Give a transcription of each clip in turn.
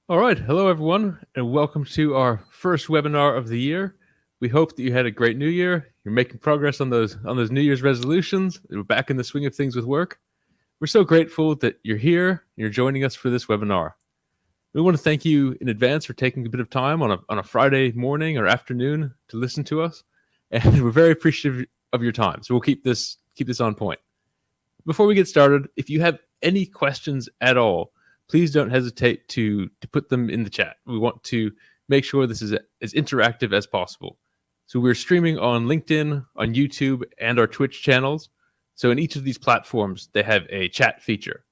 All right. Hello, everyone, and welcome to our first webinar of the year. We hope that you had a great new year. You're making progress on those New Year's resolutions. We're back in the swing of things with work. We're so grateful that you're here and you're joining us for this webinar. We want to thank you in advance for taking a bit of time on a Friday morning or afternoon to listen to us, and we're very appreciative of your time. So we'll keep this on point. Before we get started, if you have any questions at all, please don't hesitate to put them in the chat. We want to make sure this is as interactive as possible. So we're streaming on LinkedIn, on YouTube, and our Twitch channels. So in each of these platforms, they have a chat feature.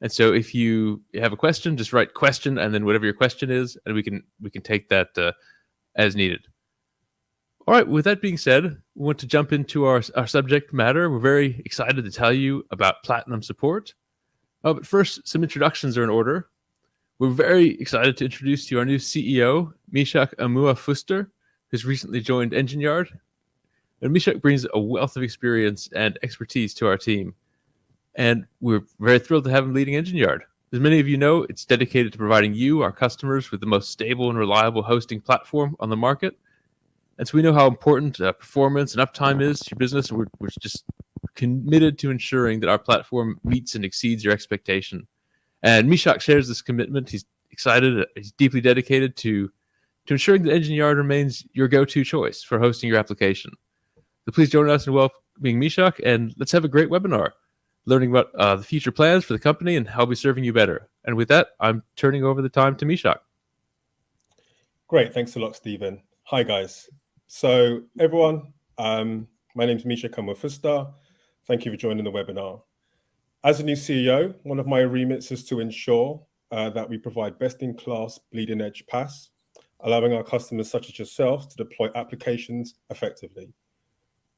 And so if you have a question, just write question and then whatever your question is, and we can take that as needed. All right, with that being said, we want to jump into our subject matter. We're very excited to tell you about Platinum support. But first, some introductions are in order. We're very excited to introduce to you our new CEO, Mishak Amua-Fuster, who's recently joined EngineYard. And Mishak brings a wealth of experience and expertise to our team. And we're very thrilled to have him leading EngineYard. As many of you know, it's dedicated to providing you, our customers, with the most stable and reliable hosting platform on the market. And so we know how important performance and uptime is to your business, and we're just committed to ensuring that our platform meets and exceeds your expectation. And Mishak shares this commitment. He's excited. He's deeply dedicated to ensuring that EngineYard remains your go-to choice for hosting your application. So please join us in welcoming Mishak, and let's have a great webinar, learning about the future plans for the company and how we'll be serving you better. And with that, I'm turning over the time to Mishak. Great. Thanks a lot, Stephen. Hi, guys. So everyone, my name is Mishak Amua-Fuster. Thank you for joining the webinar. As a new CEO, one of my remits is to ensure that we provide best-in-class bleeding-edge PaaS, allowing our customers such as yourselves to deploy applications effectively.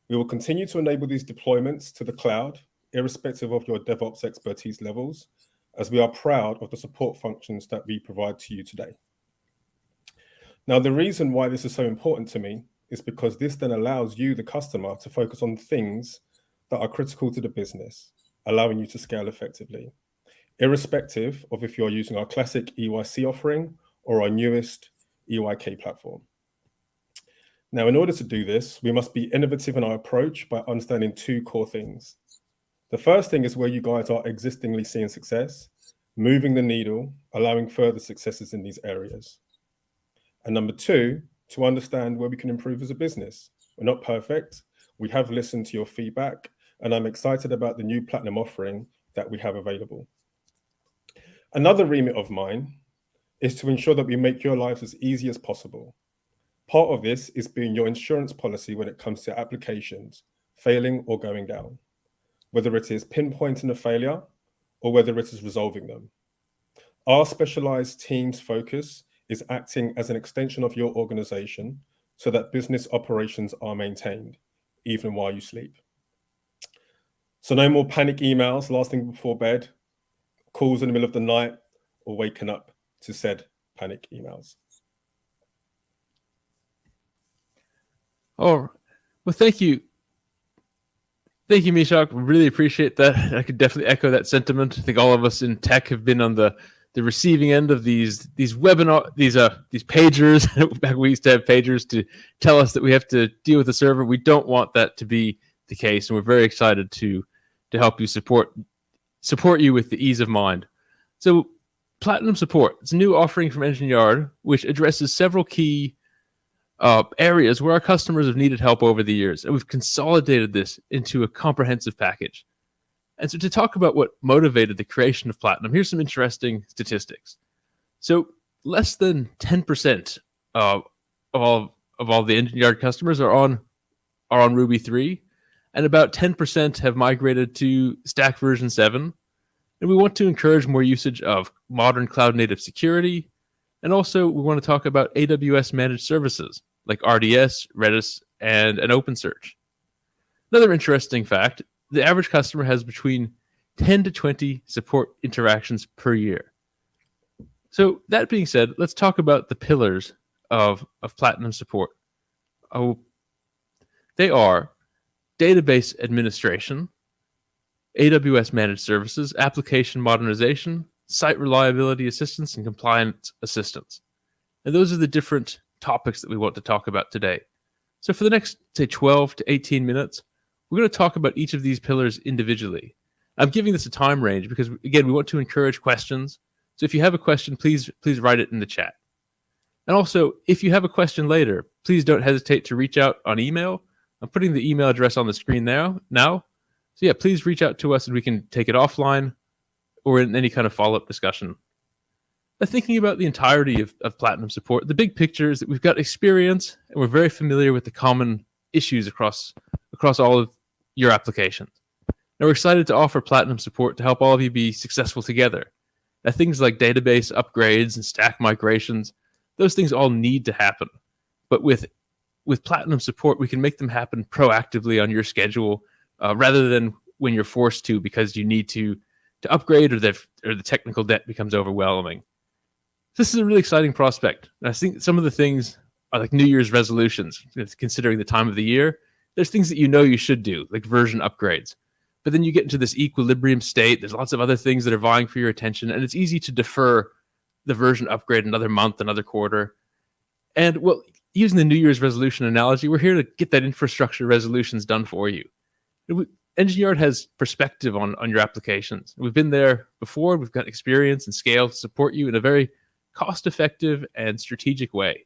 We will continue to enable these deployments to the cloud, irrespective of your DevOps expertise levels, as we are proud of the support functions that we provide to you today. Now, the reason why this is so important to me is because this then allows you, the customer, to focus on things that are critical to the business, allowing you to scale effectively, irrespective of if you're using our classic EYC offering or our newest EYK platform. Now, in order to do this, we must be innovative in our approach by understanding two core things. The first thing is where you guys are existingly seeing success, moving the needle, allowing further successes in these areas. And number two, to understand where we can improve as a business. We're not perfect. We have listened to your feedback, and I'm excited about the new Platinum offering that we have available. Another remit of mine is to ensure that we make your lives as easy as possible. Part of this is being your insurance policy when it comes to applications failing or going down, whether it is pinpointing a failure or whether it is resolving them. Our specialized team's focus is acting as an extension of your organization so that business operations are maintained, even while you sleep. So no more panic emails last thing before bed, calls in the middle of the night, or waking up to said panic emails. Oh, well, thank you. Thank you, Mishak. Really appreciate that. I could definitely echo that sentiment. I think all of us in tech have been on the receiving end of these webinar, these pagers. Back we used to have pagers to tell us that we have to deal with the server. We don't want that to be the case, and we're very excited to help you support you with the ease of mind. So Platinum Support, it's a new offering from EngineYard, which addresses several key areas where our customers have needed help over the years, and we've consolidated this into a comprehensive package. And so to talk about what motivated the creation of Platinum, here's some interesting statistics. So less than 10% of all the EngineYard customers are on Ruby 3, and about 10% have migrated to Stack version 7. And we want to encourage more usage of modern cloud-native security. And also, we want to talk about AWS managed services like RDS, Redis, and an OpenSearch. Another interesting fact, the average customer has between 10 to 20 support interactions per year. So that being said, let's talk about the pillars of Platinum support. They are database administration, AWS managed services, application modernization, site reliability assistance, and compliance assistance. And those are the different topics that we want to talk about today. So for the next, say, 12 to 18 minutes, we're going to talk about each of these pillars individually. I'm giving this a time range because, again, we want to encourage questions. So if you have a question, please write it in the chat. And also, if you have a question later, please don't hesitate to reach out on email. I'm putting the email address on the screen now. So yeah, please reach out to us and we can take it offline or in any kind of follow-up discussion. But thinking about the entirety of Platinum support, the big picture is that we've got experience and we're very familiar with the common issues across all of your applications. Now we're excited to offer Platinum support to help all of you be successful together. Now things like database upgrades and stack migrations, those things all need to happen. But with Platinum support, we can make them happen proactively on your schedule rather than when you're forced to because you need to upgrade or the technical debt becomes overwhelming. This is a really exciting prospect. And I think some of the things are like New Year's resolutions, considering the time of the year. There's things that you should do, like version upgrades. But then you get into this equilibrium state. There's lots of other things that are vying for your attention, and it's easy to defer the version upgrade another month, another quarter. And well, using the New Year's resolution analogy, we're here to get that infrastructure resolutions done for you. EngineYard has perspective on your applications. We've been there before. We've got experience and scale to support you in a very cost-effective and strategic way.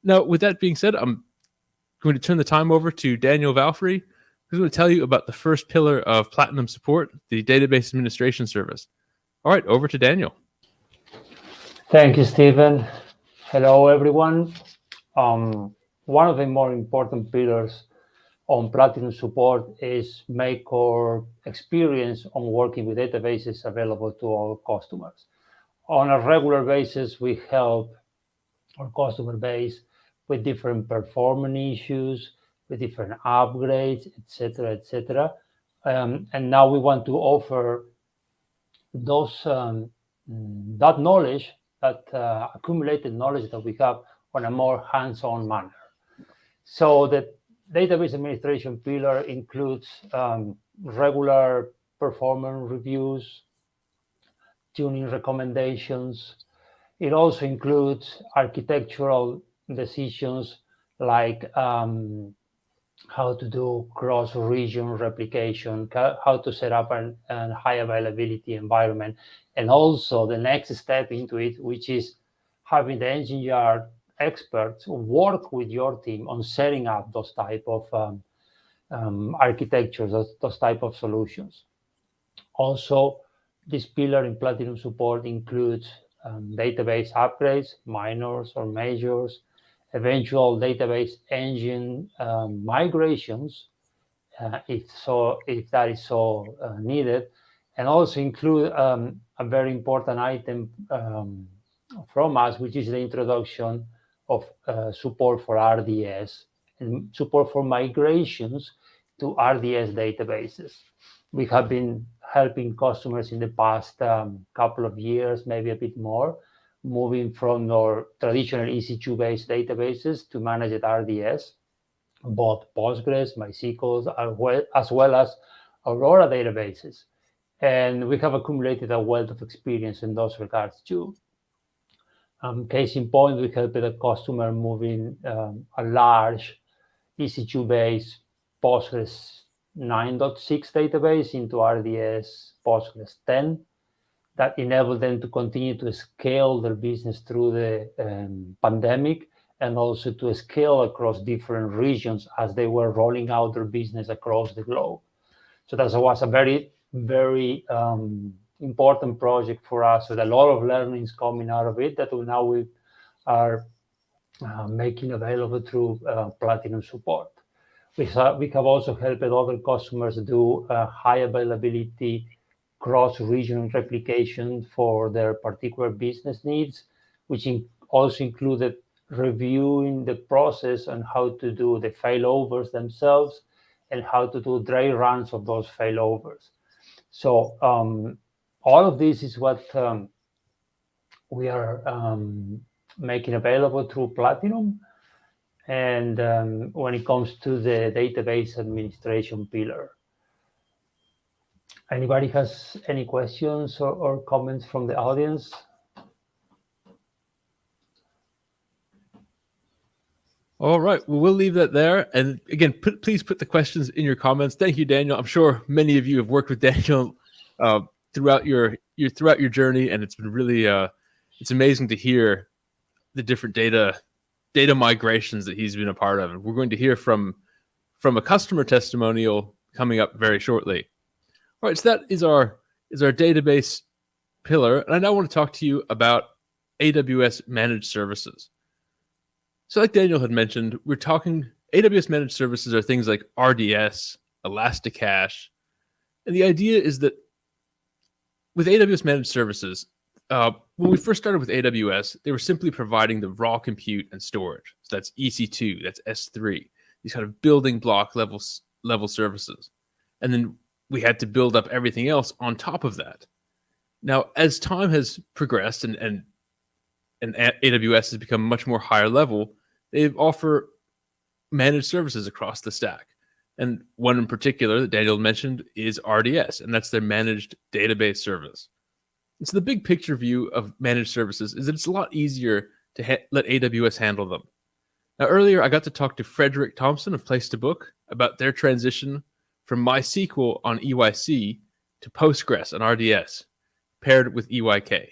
Now, with that being said, I'm going to turn the time over to Daniel Valfrey, who's going to tell you about the first pillar of Platinum support, the database administration service. All right, over to Daniel. Thank you, Stephen. Hello, everyone. One of the more important pillars on Platinum support is make our experience on working with databases available to our customers. On a regular basis, we help our customer base with different performance issues, with different upgrades, etc. And now we want to offer those that knowledge, that accumulated knowledge that we have on a more hands-on manner. So the database administration pillar includes regular performance reviews, tuning recommendations. It also includes architectural decisions like how to do cross-region replication, how to set up a high availability environment, and also the next step into it, which is having the EngineYard experts work with your team on setting up those type of architectures, those type of solutions. Also, this pillar in Platinum support includes database upgrades, minors or majors, eventual database engine migrations, if that is so needed, and also include a very important item from us, which is the introduction of support for RDS and support for migrations to RDS databases. We have been helping customers in the past couple of years, maybe a bit more, moving from our traditional EC2-based databases to managed RDS, both Postgres, MySQL, as well as Aurora databases. And we have accumulated a wealth of experience in those regards too. Case in point, we helped a customer moving a large EC2-based Postgres 9.6 database into RDS Postgres 10. That enabled them to continue to scale their business through the pandemic, and also to scale across different regions as they were rolling out their business across the globe. So that was a very, very important project for us, with a lot of learnings coming out of it that we are making available through Platinum support. We have also helped other customers do high availability cross-region replication for their particular business needs, which also included reviewing the process on how to do the failovers themselves and how to do dry runs of those failovers. So all of this is what we are making available through Platinum. And when it comes to the database administration pillar, Anybody has any questions or comments from the audience? All right. Well, we'll leave that there. And again, please put the questions in your comments. Thank you, Daniel. I'm sure many of you have worked with Daniel throughout your journey, and it's been really it's amazing to hear the different data migrations that he's been a part of. And we're going to hear from a customer testimonial coming up very shortly. All right. So that is our database pillar, and I now want to talk to you about AWS managed services. So like Daniel had mentioned, we're talking AWS managed services are things like RDS, Elasticache. And the idea is that with AWS managed services, when we first started with AWS, they were simply providing the raw compute and storage. So that's EC2, that's S3, these kind of building block level services. And then we had to build up everything else on top of that. Now, as time has progressed and AWS has become much more higher level, they offer managed services across the stack. And one in particular that Daniel mentioned is RDS, and that's their managed database service. And so the big picture view of managed services is that it's a lot easier to let AWS handle them. Now, earlier I got to talk to Frederick Thompson of Place to Book about their transition from MySQL on EYC to Postgres on RDS, paired with EYK.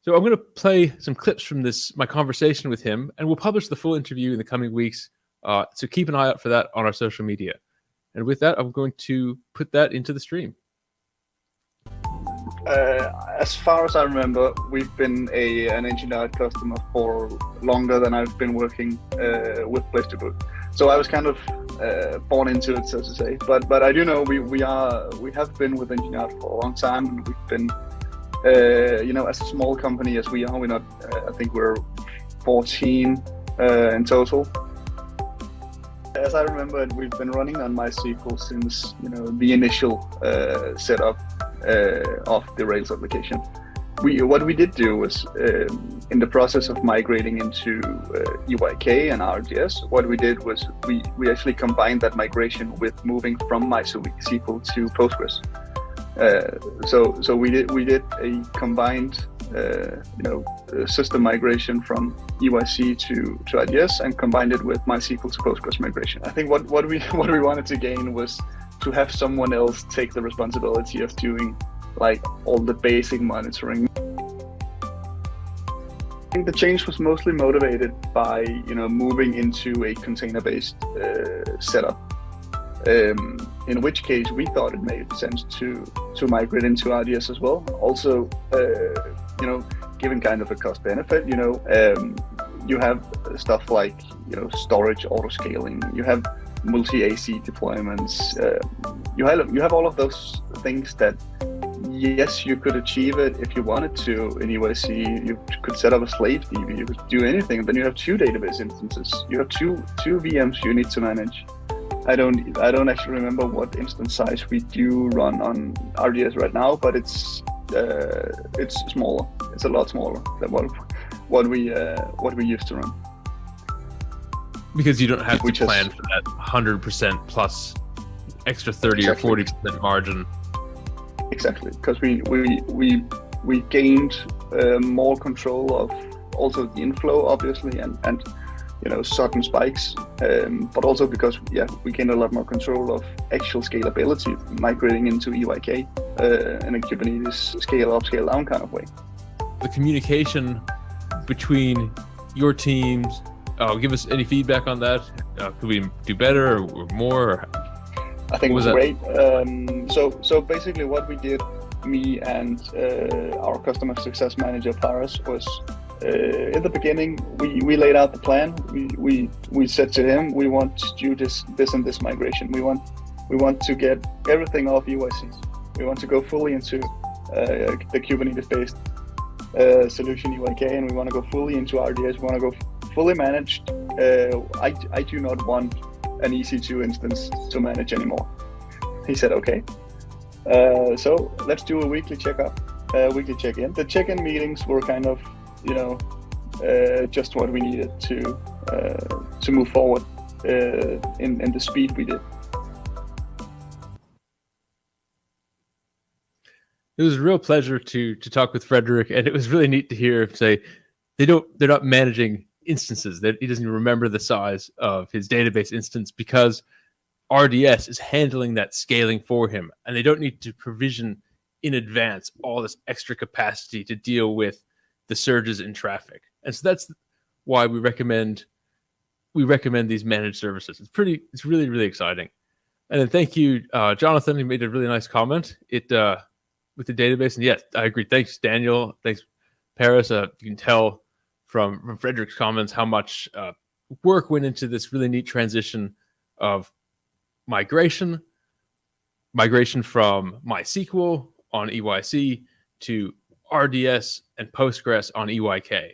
So I'm going to play some clips from my conversation with him, and we'll publish the full interview in the coming weeks. So keep an eye out for that on our social media. And with that, I'm going to put that into the stream. As far as I remember, we've been an EngineYard customer for longer than I've been working with Place to Book. So I was kind of born into it, so to say. But I do know we have been with EngineYard for a long time, and we've been. As a small company as we are, we're not. I think we're 14 in total. As I remember it, we've been running on MySQL since the initial setup of the Rails application. What we did do was in the process of migrating into EYK and RDS. What we did was we actually combined that migration with moving from MySQL to Postgres. So we did a combined system migration from EYC to RDS and combined it with MySQL to Postgres migration. I think what we wanted to gain was to have someone else take the responsibility of doing like all the basic monitoring. I think the change was mostly motivated by moving into a container-based setup. In which case we thought it made sense to migrate into RDS as well. Also, given kind of a cost benefit, you have stuff like storage auto-scaling, you have multi-AC deployments, you have all of those things that yes, you could achieve it if you wanted to in EYC. You could set up a slave DB, you could do anything. Then you have two database instances, you have two VMs you need to manage. I don't actually remember what instance size we do run on RDS right now, but it's smaller. It's a lot smaller than what we used to run. Because you don't have to plan for that 100% plus extra 30 or 40% margin. Exactly, because we gained more control of also the inflow, obviously, and sudden spikes, but also because we gained a lot more control of actual scalability, migrating into EYK in a Kubernetes scale up, scale down kind of way. The communication between your teams, give us any feedback on that. Could we do better or more? I think it was great. So basically what we did, me and our customer success manager Paras, was in the beginning we laid out the plan. We said to him, we want to do this and this migration. We want to get everything off EYC. We want to go fully into the Kubernetes based solution EYK, and we want to go fully into RDS. We want to go fully managed. I do not want an EC2 instance to manage anymore. He said, okay. So let's do a weekly check-up, weekly check-in. The check-in meetings were kind of, just what we needed to move forward in the speed we did. It was a real pleasure to talk with Frederick, and it was really neat to hear him say they're not managing instances. That he doesn't even remember the size of his database instance because RDS is handling that scaling for him, and they don't need to provision in advance all this extra capacity to deal with the surges in traffic. And so that's why we recommend these managed services. It's really, really exciting. And then thank you, Jonathan. He made a really nice comment. With the database, and yes, I agree. Thanks, Daniel. Thanks, Paris. You can tell from Frederick's comments how much work went into this really neat transition of migration from MySQL on EYC to RDS and Postgres on EYK.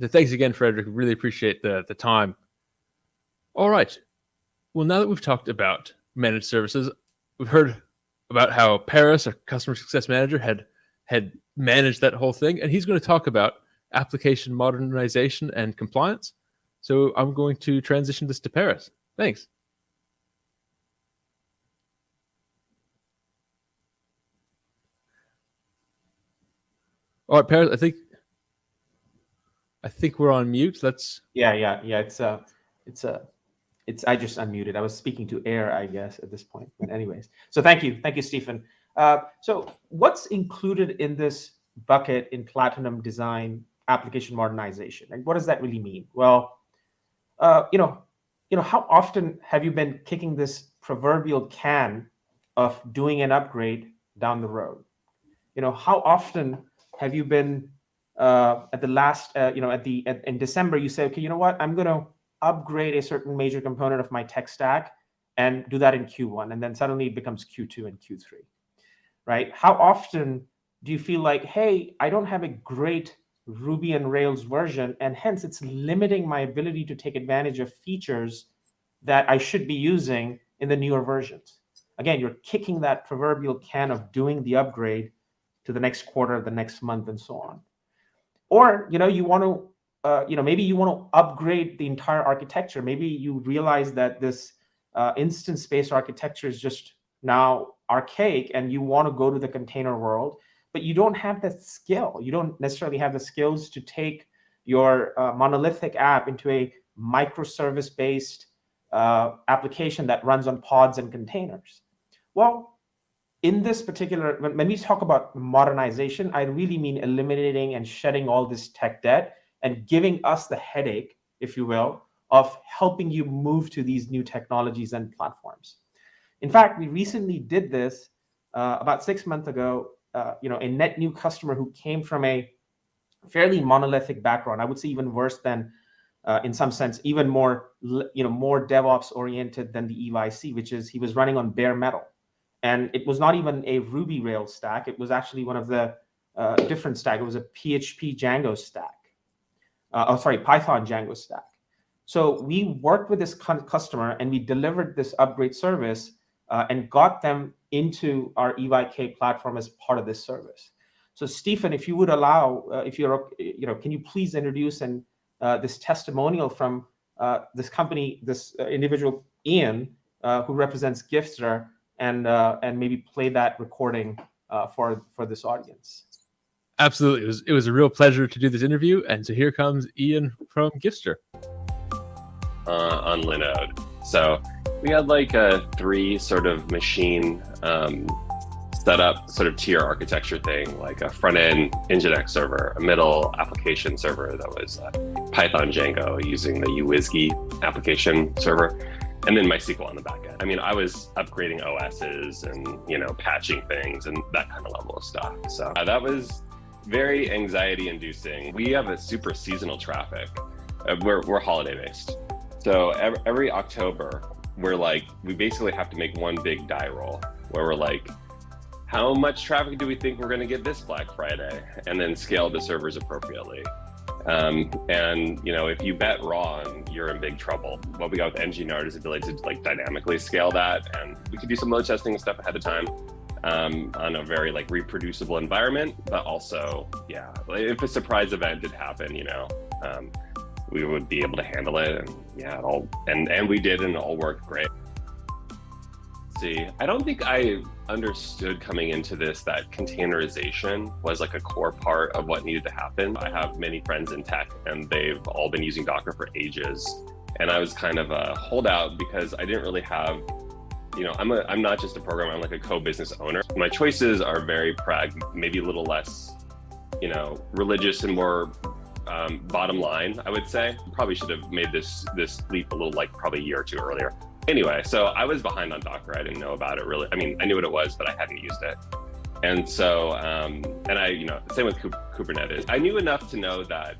So thanks again, Frederick. Really appreciate the time. All right. Well, now that we've talked about managed services, we've heard about how Paris, our customer success manager, had managed that whole thing, and he's going to talk about application modernization and compliance. So I'm going to transition this to Paris. Thanks. All right, Paris, I think we're on mute. Yeah. It's I just unmuted. I was speaking to air, I guess, at this point. But anyways, so thank you, Stephen. So what's included in this bucket in Platinum Design application modernization, and what does that really mean? Well, how often have you been kicking this proverbial can of doing an upgrade down the road? How often have you been at the last, in December, you say, okay, you know what, I'm going to upgrade a certain major component of my tech stack and do that in Q1, and then suddenly it becomes Q2 and Q3, right? How often do you feel like, hey, I don't have a great Ruby and Rails version, and hence it's limiting my ability to take advantage of features that I should be using in the newer versions? Again, you're kicking that proverbial can of doing the upgrade to the next quarter, the next month, and so on. Or, you want to, maybe you want to upgrade the entire architecture. Maybe you realize that this instance-based architecture is just now archaic, and you want to go to the container world, but you don't have the skill. You don't necessarily have the skills to take your monolithic app into a microservice-based application that runs on pods and containers. Well, in this particular, when we talk about modernization, I really mean eliminating and shedding all this tech debt and giving us the headache, if you will, of helping you move to these new technologies and platforms. In fact, we recently did this about 6 months ago. A net new customer who came from a fairly monolithic background, I would say even worse than, in some sense, even more, more DevOps oriented than the EYC, which is he was running on bare metal. And it was not even a Ruby Rails stack. It was actually one of the different stack. It was a PHP Django stack. Python Django stack. So we worked with this customer and we delivered this upgrade service and got them into our EYK platform as part of this service. So Stephen, if you would allow, can you please introduce this testimonial from this company, this individual, Ian, who represents Gifster, and maybe play that recording for this audience. Absolutely. It was a real pleasure to do this interview. And so here comes Ian from Gifster. On Linode. So we had like a 3 sort of machine setup sort of tier architecture thing, like a front end Nginx server, a middle application server that was Python Django using the UWSGI application server, and then MySQL on the back end. I mean, I was upgrading OSs and, patching things and that kind of level of stuff. So that was very anxiety inducing. We have a super seasonal traffic. We're holiday based. So every October, we basically have to make one big die roll where we're like, how much traffic do we think we're going to get this Black Friday? And then scale the servers appropriately. If you bet wrong, you're in big trouble. What we got with EngineYard is the ability to dynamically scale that, and we could do some load testing and stuff ahead of time on a very reproducible environment. But also, if a surprise event did happen, we would be able to handle it, and we did, and it all worked great. See, I don't think I understood coming into this that containerization was like a core part of what needed to happen. I have many friends in tech and they've all been using Docker for ages. And I was kind of a holdout because I didn't really have, I'm not just a programmer, I'm like a co-business owner. My choices are very maybe a little less, religious and more bottom line, I would say. Probably should have made this leap a little, like probably a year or two earlier. Anyway, so I was behind on Docker. I didn't know about it really. I mean, I knew what it was, but I hadn't used it. And so, same with Kubernetes. I knew enough to know that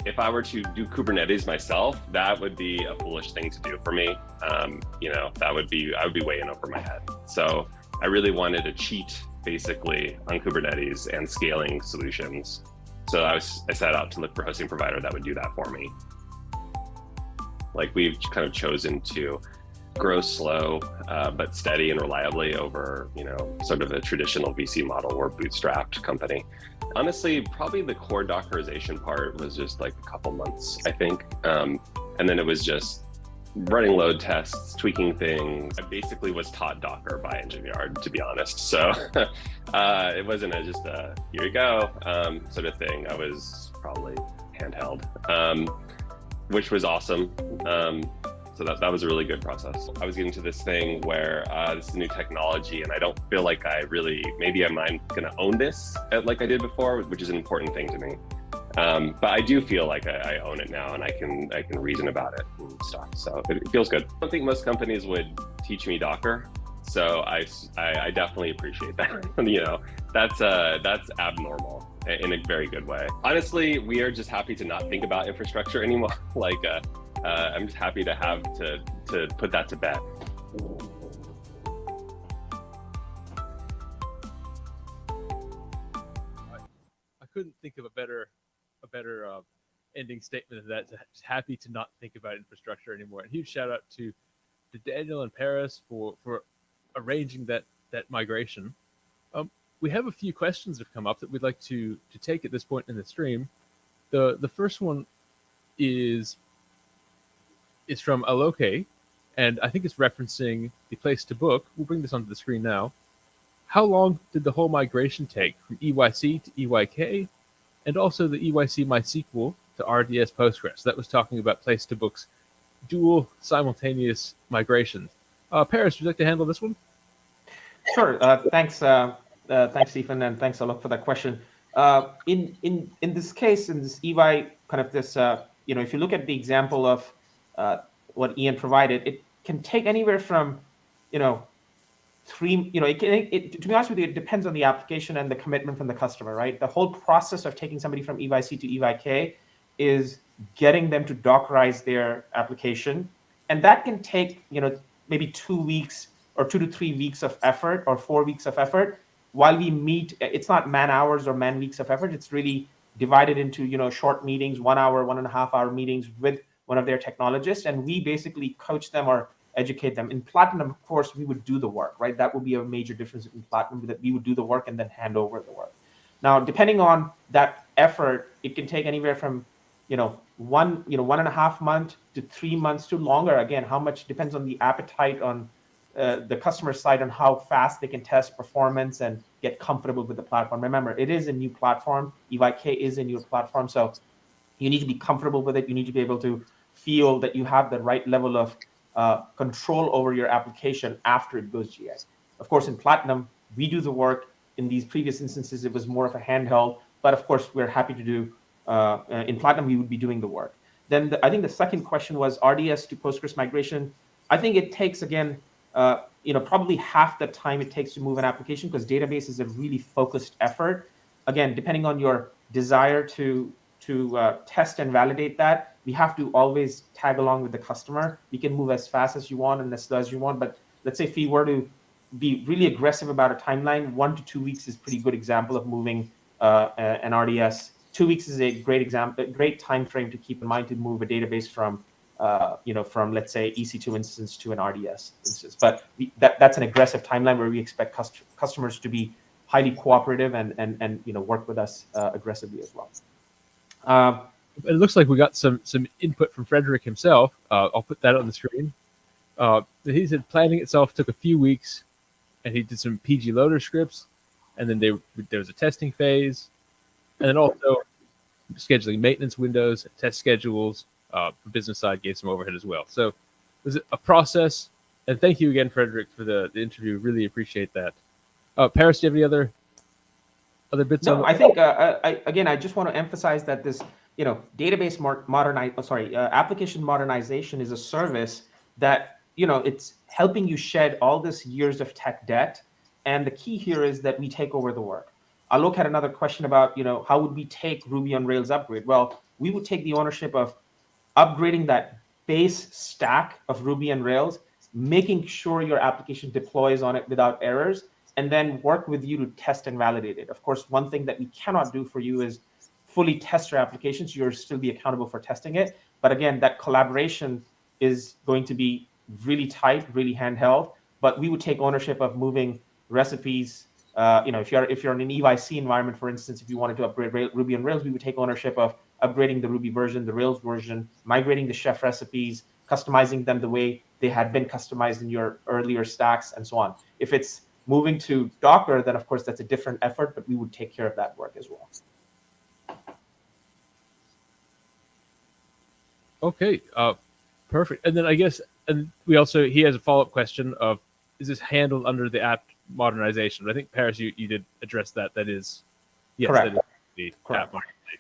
if I were to do Kubernetes myself, that would be a foolish thing to do for me. I would be way in over my head. So I really wanted to cheat basically on Kubernetes and scaling solutions. So I set out to look for a hosting provider that would do that for me. Like we've kind of chosen to grow slow, but steady and reliably over, sort of a traditional VC model or bootstrapped company. Honestly, probably the core Dockerization part was just like a couple months, I think. And then it was just running load tests, tweaking things. I basically was taught Docker by EngineYard, to be honest. So it wasn't just a, here you go, sort of thing. I was probably handheld, which was awesome. So that was a really good process. I was getting to this thing where this is new technology and I don't feel like maybe I'm gonna own this like I did before, which is an important thing to me. But I do feel like I own it now and I can reason about it and stuff. So it feels good. I don't think most companies would teach me Docker. So I definitely appreciate that. That's abnormal in a very good way. Honestly, we are just happy to not think about infrastructure anymore. I'm just happy to have to put that to bed. I couldn't think of a better ending statement than that. Just happy to not think about infrastructure anymore. And huge shout out to Daniel and Paris for arranging that migration. We have a few questions that have come up that we'd like to take at this point in the stream. The first one is from Aloke, and I think it's referencing the place to book. We'll bring this onto the screen now. How long did the whole migration take from EYC to EYK, and also the EYC MySQL to RDS Postgres? That was talking about place to book's dual simultaneous migrations. Paris, would you like to handle this one? Sure. Thanks, Stephen, and thanks, Alok, for that question. In this case, in this EY kind of this, if you look at the example of what Ian provided, it can take anywhere from, to be honest with you, it depends on the application and the commitment from the customer, right? The whole process of taking somebody from EYC to EYK is getting them to Dockerize their application. And that can take, maybe 2 weeks or 2 to 3 weeks of effort or 4 weeks of effort. While we meet, it's not man hours or man weeks of effort. It's really divided into, short meetings, 1 hour, 1.5 hour meetings with one of their technologists. And we basically coach them or educate them. In Platinum, of course, we would do the work, right? That would be a major difference in Platinum, that we would do the work and then hand over the work. Now, depending on that effort, it can take anywhere from, 1.5 months to 3 months to longer. Again, how much depends on the appetite on the customer side on how fast they can test performance and get comfortable with the platform. Remember, it is a new platform. EYK is a new platform. So you need to be comfortable with it. You need to be able to feel that you have the right level of control over your application after it goes GA. Of course, in Platinum, we do the work. In these previous instances, it was more of a handheld, but of course, we're happy to do, in Platinum, we would be doing the work. Then I think the second question was RDS to Postgres migration. I think it takes, again, probably half the time it takes to move an application, because database is a really focused effort. Again, depending on your desire to test and validate that, we have to always tag along with the customer. We can move as fast as you want and as slow as you want. But let's say if we were to be really aggressive about a timeline, 1 to 2 weeks is a pretty good example of moving an RDS. 2 weeks is a great example, a great time frame to keep in mind to move a database from let's say EC2 instance to an RDS instance. But that's an aggressive timeline where we expect customers to be highly cooperative and work with us aggressively as well. It looks like we got some input from Frederick himself. I'll put that on the screen. He said planning itself took a few weeks, and he did some PG loader scripts, and then there was a testing phase, and then also scheduling maintenance windows, test schedules. The business side gave some overhead as well. So it was a process. And thank you again, Frederick, for the interview. Really appreciate that. Paris, do you have any other bits? No, I think I just want to emphasize that this, database application modernization is a service that, it's helping you shed all this years of tech debt. And the key here is that we take over the work. Alok had another question about, how would we take Ruby on Rails upgrade? Well, we would take the ownership of upgrading that base stack of Ruby on Rails, making sure your application deploys on it without errors, and then work with you to test and validate it. Of course, one thing that we cannot do for you is fully test your applications. You'll still be accountable for testing it. But again, that collaboration is going to be really tight, really handheld. But we would take ownership of moving recipes. If you're in an EYC environment, for instance, if you wanted to upgrade Ruby on Rails, we would take ownership of upgrading the Ruby version, the Rails version, migrating the chef recipes, customizing them the way they had been customized in your earlier stacks, and so on. If it's moving to Docker, then of course that's a different effort, but we would take care of that work as well. Okay, perfect. And then I guess, and he has a follow-up question of, is this handled under the app modernization? But I think, Paris, you did address that. That is, yes, correct. That is the Correct. App modernization.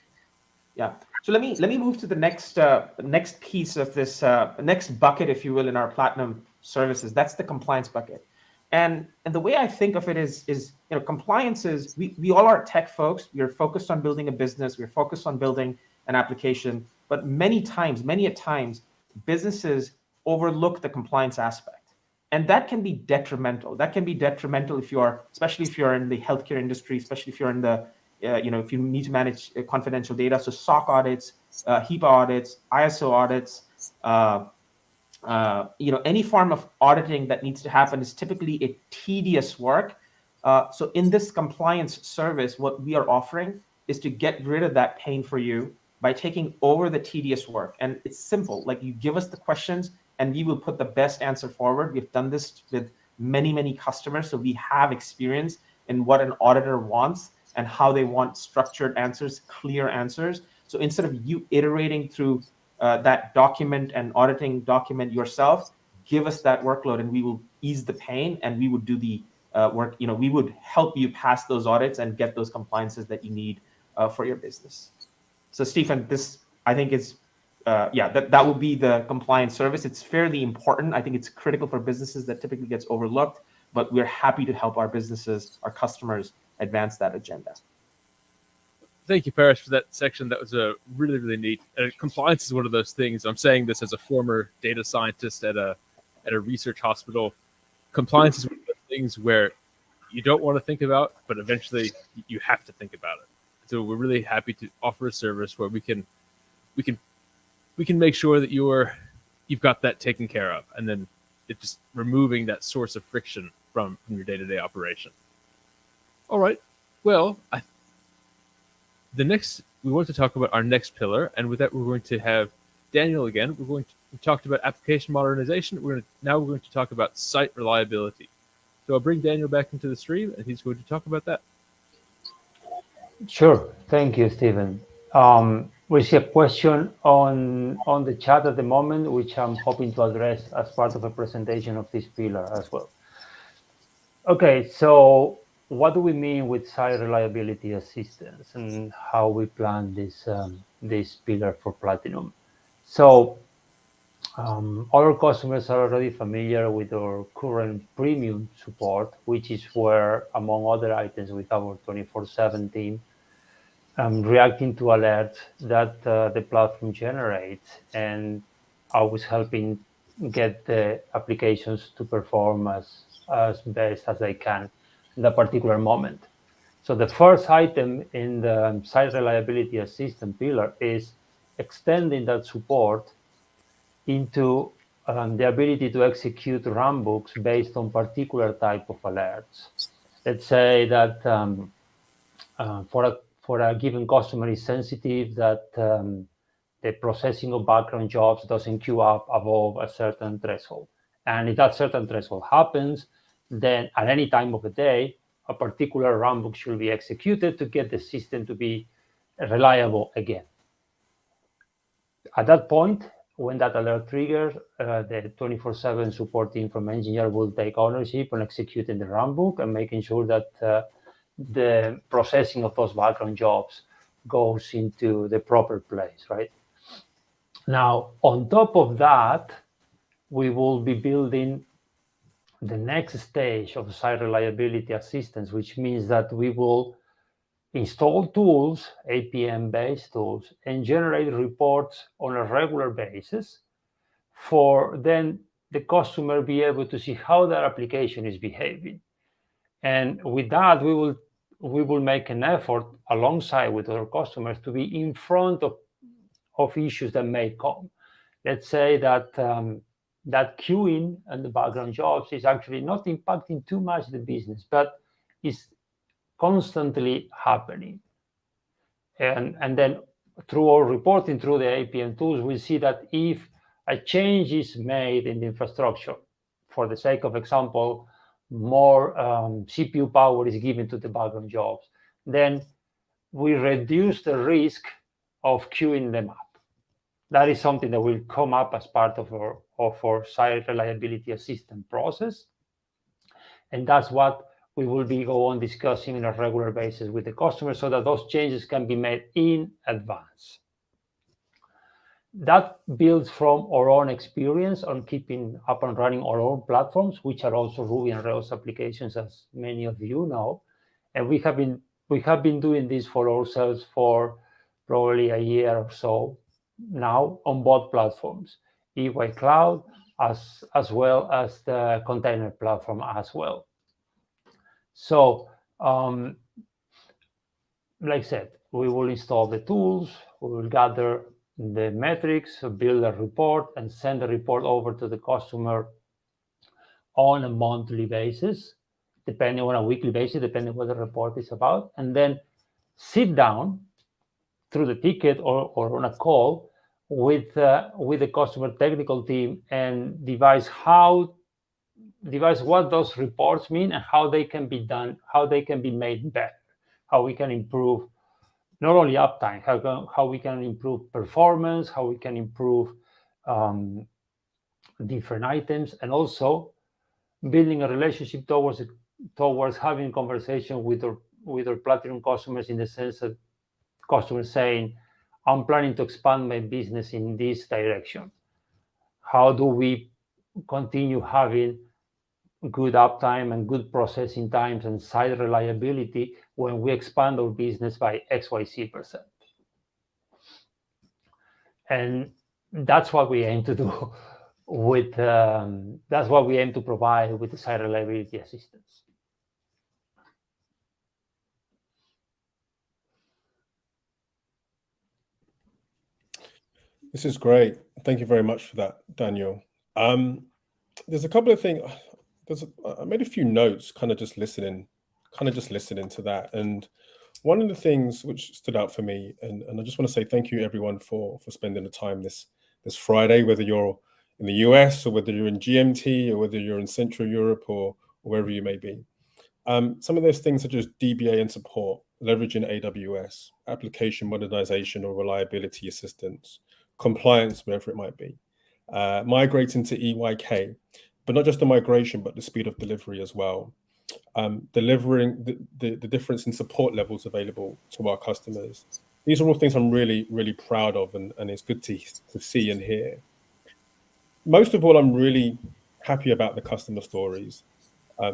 Yeah. So let me move to the next piece of this next bucket, if you will, in our Platinum services. That's the compliance bucket. And the way I think of it is compliance is, we all are tech folks. We're focused on building a business. We're focused on building an application. But many a times, businesses overlook the compliance aspect. And that can be detrimental. That can be detrimental especially if you're in the healthcare industry, especially if you're in the, if you need to manage confidential data. So SOC audits, HIPAA audits, ISO audits, any form of auditing that needs to happen is typically a tedious work. So in this compliance service, what we are offering is to get rid of that pain for you by taking over the tedious work. And it's simple, like you give us the questions and we will put the best answer forward. We've done this with many customers. So we have experience in what an auditor wants and how they want structured answers, clear answers. So instead of you iterating through that document and auditing document yourself, give us that workload and we will ease the pain and we would do the work. We would help you pass those audits and get those compliances that you need for your business. So Stephen, this I think is, that would be the compliance service. It's fairly important. I think it's critical for businesses that typically gets overlooked, but we're happy to help our businesses, our customers advance that agenda. Thank you, Paris, for that section. That was a really neat. Compliance is one of those things. I'm saying this as a former data scientist at a research hospital. Compliance is one of those things where you don't want to think about, but eventually you have to think about it. So we're really happy to offer a service where we can make sure that you've got that taken care of, and then it's just removing that source of friction from your day-to-day operation. All right. Well, we want to talk about our next pillar, and with that, we're going to have Daniel again. We talked about application modernization. We're going to talk about site reliability. So I'll bring Daniel back into the stream, and he's going to talk about that. Sure. Thank you, Stephen. We see a question on the chat at the moment, which I'm hoping to address as part of a presentation of this pillar as well. Okay, so what do we mean with site reliability assistance and how we plan this pillar for Platinum? So our customers are already familiar with our current premium support, which is where, among other items, we have our 24/7 team reacting to alerts that the platform generates and always helping get the applications to perform as best as they can in that particular moment. So the first item in the site reliability assistance pillar is extending that support into the ability to execute runbooks based on particular type of alerts. Let's say that for a given customer is sensitive that the processing of background jobs doesn't queue up above a certain threshold. And if that certain threshold happens, then at any time of the day, a particular runbook should be executed to get the system to be reliable again. At that point, when that alert triggers, the 24/7 support team from EngineYard will take ownership on executing the runbook and making sure that the processing of those background jobs goes into the proper place, right? Now, on top of that, we will be building the next stage of site reliability assistance, which means that we will install tools, APM-based tools, and generate reports on a regular basis for then the customer be able to see how their application is behaving. And with that, we will make an effort alongside with our customers to be in front of issues that may come. Let's say that that queuing and the background jobs is actually not impacting too much the business, but is constantly happening. And then through our reporting, through the APM tools, we see that if a change is made in the infrastructure, for the sake of example, more CPU power is given to the background jobs, then we reduce the risk of queuing them up. That is something that will come up as part of our site reliability assistance process. And that's what we will be go on discussing on a regular basis with the customer so that those changes can be made in advance. That builds from our own experience on keeping up and running our own platforms, which are also Ruby and Rails applications, as many of you know. And we have been doing this for ourselves for probably a year or so now on both platforms, EY Cloud as well as the container platform as well. So, like I said, we will install the tools, we will gather the metrics, build a report, and send the report over to the customer on a monthly basis, depending on a weekly basis, depending on what the report is about, and then sit down through the ticket or on a call with the customer technical team and devise what those reports mean and how they can be done, how they can be made better, how we can improve not only uptime, how we can improve performance, how we can improve different items, and also building a relationship towards having conversation with our platinum customers, in the sense that customers saying, I'm planning to expand my business in this direction. How do we continue having good uptime and good processing times and site reliability when we expand our business by XYZ%? And that's what we aim to do with, that's what we aim to provide with the site reliability assistance. This is great. Thank you very much for that, Daniel. There's a couple of things. I made a few notes, kind of just listening to that. And one of the things which stood out for me, and I just want to say thank you everyone for spending the time this Friday, whether you're in the US or whether you're in GMT or whether you're in Central Europe or wherever you may be. Some of those things such as DBA and support, leveraging AWS, application modernization or reliability assistance, compliance, wherever it might be, migrating to EYK, but not just the migration, but the speed of delivery as well. Delivering the difference in support levels available to our customers. These are all things I'm really, really proud of, and it's good to see and hear. Most of all, I'm really happy about the customer stories,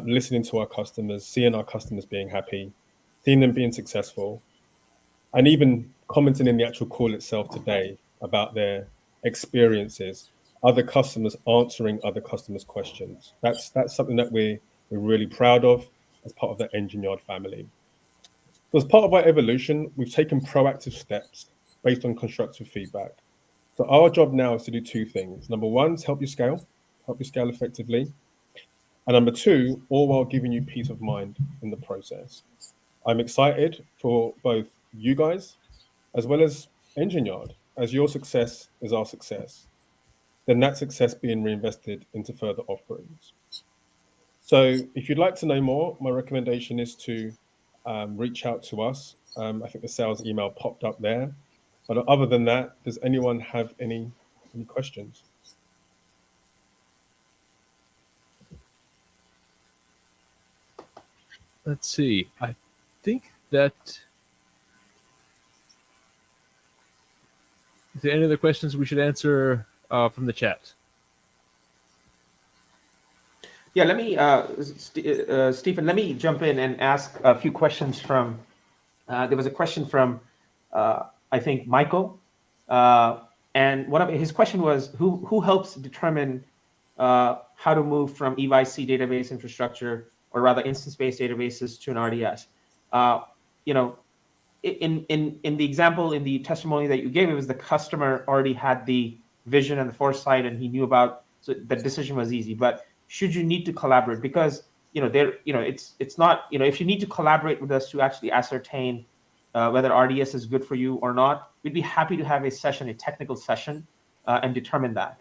listening to our customers, seeing our customers being happy, seeing them being successful, and even commenting in the actual call itself today about their experiences, other customers answering other customers' questions. That's something that we're really proud of as part of the EngineYard family. So as part of our evolution, we've taken proactive steps based on constructive feedback. So our job now is to do two things. Number one, to help you scale effectively. And number two, all while giving you peace of mind in the process. I'm excited for both you guys as well as EngineYard, as your success is our success. Then that success being reinvested into further offerings. So if you'd like to know more, my recommendation is to reach out to us. I think the sales email popped up there. But other than that, does anyone have any questions? Let's see. I think that. Is there any other questions we should answer from the chat? Yeah, let me, Stephen, let me jump in and ask a few questions from, there was a question from, I think, Michael. And one of his question was, who helps determine how to move from EYC database infrastructure, or rather instance-based databases, to an RDS? You know, in the example, in the testimony that you gave, it was the customer already had the vision and the foresight, and he knew about, so the decision was easy. But should you need to collaborate? Because it's not, if you need to collaborate with us to actually ascertain whether RDS is good for you or not, we'd be happy to have a session, a technical session, and determine that.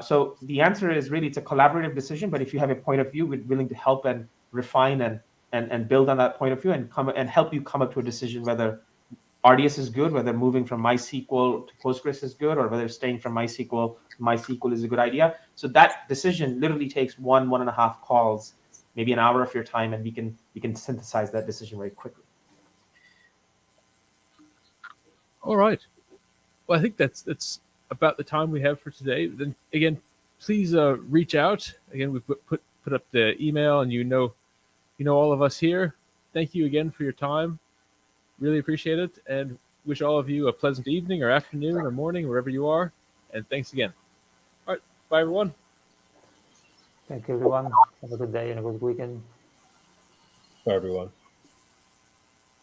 So the answer is really, it's a collaborative decision. But if you have a point of view, we're willing to help and refine and build on that point of view, and help you come up to a decision whether RDS is good, whether moving from MySQL to Postgres is good, or whether staying from MySQL to MySQL is a good idea. So that decision literally takes 1.5 calls, maybe an hour of your time, and we can synthesize that decision very quickly. All right. Well, I think that's about the time we have for today. Then again, please reach out. Again, we've put up the email, and you know all of us here. Thank you again for your time. Really appreciate it, and wish all of you a pleasant evening or afternoon or morning, wherever you are. And thanks again. All right. Bye, everyone. Thank you, everyone. Have a good day and a good weekend. Bye, everyone.